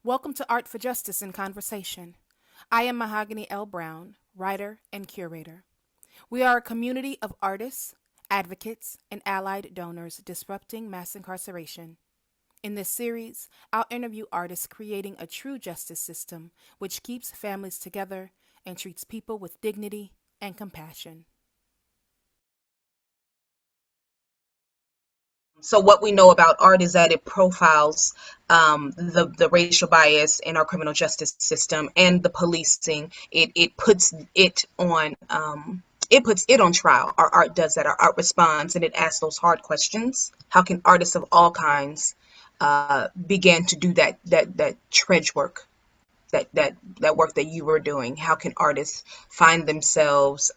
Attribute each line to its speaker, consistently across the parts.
Speaker 1: Welcome to Art for Justice in Conversation. I am Mahogany L. Browne, writer and curator. We are a community of artists, advocates, and allied donors disrupting mass incarceration. In this series, I'll interview artists creating a true justice system which keeps families together and treats people with dignity and compassion.
Speaker 2: So what we know about art is that it profiles the racial bias in our criminal justice system and the policing. It puts it on trial. Our art does that. Our art responds and it asks those hard questions. How can artists of all kinds begin to do that trench work, that work that you were doing? How can artists find themselves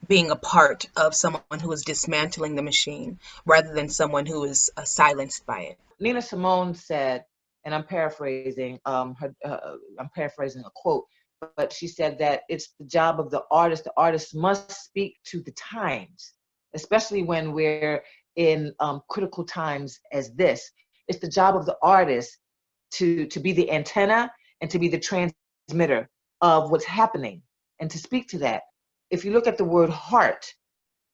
Speaker 2: being a part of someone who is dismantling the machine rather than someone who is silenced by it?
Speaker 3: Nina Simone said, and I'm paraphrasing a quote, but she said that it's the job of the artist. The artist must speak to the times, especially when we're in critical times as this. It's the job of the artist to be the antenna and to be the transmitter of what's happening and to speak to that. If you look at the word heart,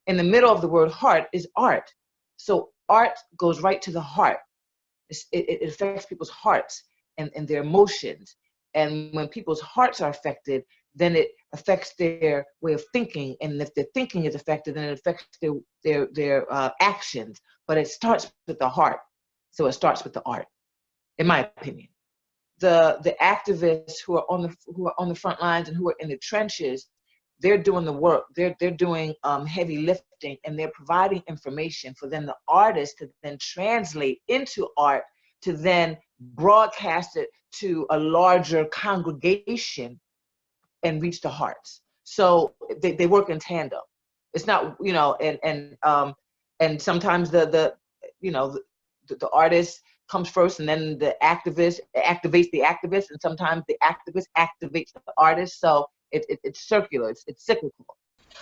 Speaker 3: in the middle of the word heart is art. So art goes right to the heart. It affects people's hearts and their emotions. And when people's hearts are affected, then it affects their way of thinking. And if their thinking is affected, then it affects their actions. But it starts with the heart. So it starts with the art, in my opinion. The activists who are on the front lines and who are in the trenches, they're doing the work. They're doing heavy lifting, and they're providing information for then the artist to then translate into art, to then broadcast it to a larger congregation and reach the hearts. So they work in tandem. It's not, and sometimes the artist comes first, and then the activist activates the activist, and sometimes the activist activates the artist. So it's circular, it's cyclical.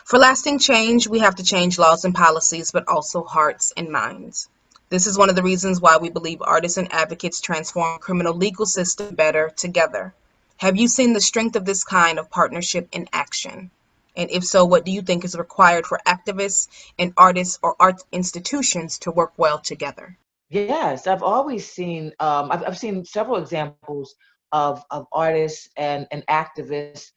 Speaker 2: For lasting change, we have to change laws and policies, but also hearts and minds. This is one of the reasons why we believe artists and advocates transform criminal legal system better together. Have you seen the strength of this kind of partnership in action? And if so, what do you think is required for activists and artists or art institutions to work well together?
Speaker 3: Yes, I've always seen, I've seen several examples of artists and activists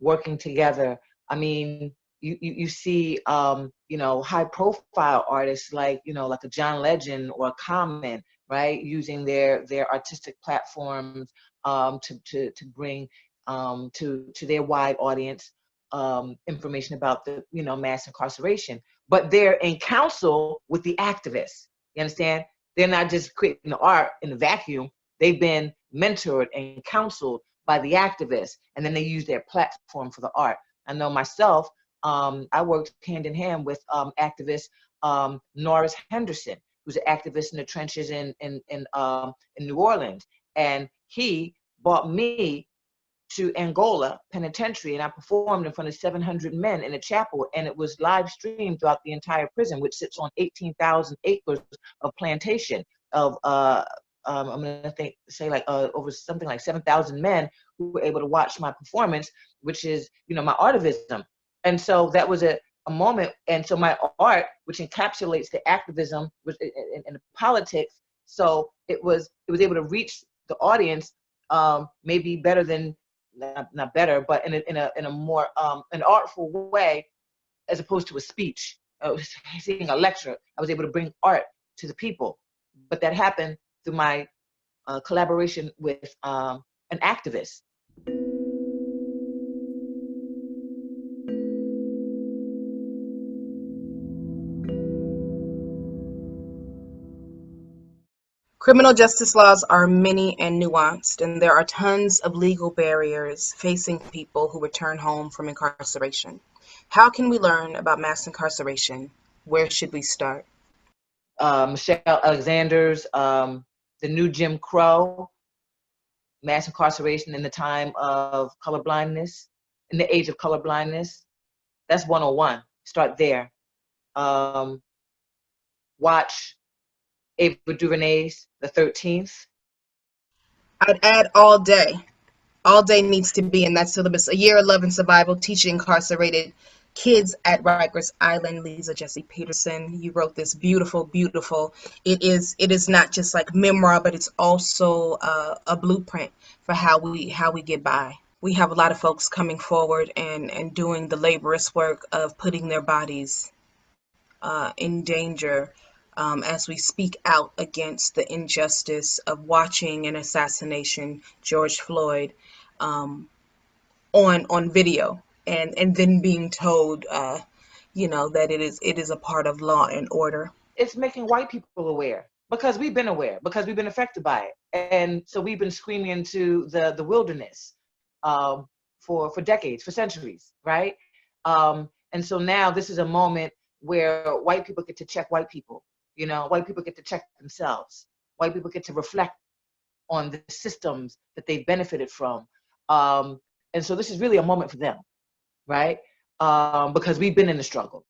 Speaker 3: working together. I mean, you see, high profile artists like a John Legend or a Common, right, using their artistic platforms to bring to their wide audience information about the mass incarceration. But they're in council with the activists. You understand? They're not just creating the art in the vacuum. They've been mentored and counseled by the activists, and then they use their platform for the art. I know myself, I worked hand in hand with activist Norris Henderson, who's an activist in the trenches in New Orleans. And he brought me to Angola Penitentiary, and I performed in front of 700 men in a chapel, and it was live streamed throughout the entire prison, which sits on 18,000 acres of plantation of I'm gonna say over something like 7,000 men who were able to watch my performance, which is my artivism. And so that was a moment, and so my art, which encapsulates the activism and the politics, so it was able to reach the audience maybe better than not better, but in a more an artful way, as opposed to a speech. Seeing a lecture, I was able to bring art to the people, but that happened through my collaboration with an activist.
Speaker 2: Criminal justice laws are many and nuanced, and there are tons of legal barriers facing people who return home from incarceration. How can we learn about mass incarceration? Where should we start?
Speaker 3: Michelle Alexander's The New Jim Crow, mass incarceration in the time of colorblindness, in the age of colorblindness. That's 101. Start there. Um, Watch Ava DuVernay's The 13th.
Speaker 2: I'd add all day. All day needs to be in that syllabus. A Year of Love and Survival, teaching incarcerated kids at Rikers Island. Liza Jessie Peterson, you wrote this beautiful, beautiful. It is not just like memoir, but it's also a blueprint for how we get by. We have a lot of folks coming forward and doing the laborious work of putting their bodies in danger as we speak out against the injustice of watching an assassination, George Floyd, um, on video, and then being told, that it is a part of law and order.
Speaker 3: It's making white people aware because we've been aware, because we've been affected by it. And so we've been screaming into the wilderness for decades, for centuries, right? And so now this is a moment where white people get to check white people. White people get to check themselves. White people get to reflect on the systems that they've benefited from. And so this is really a moment for them, right? Because we've been in the struggle.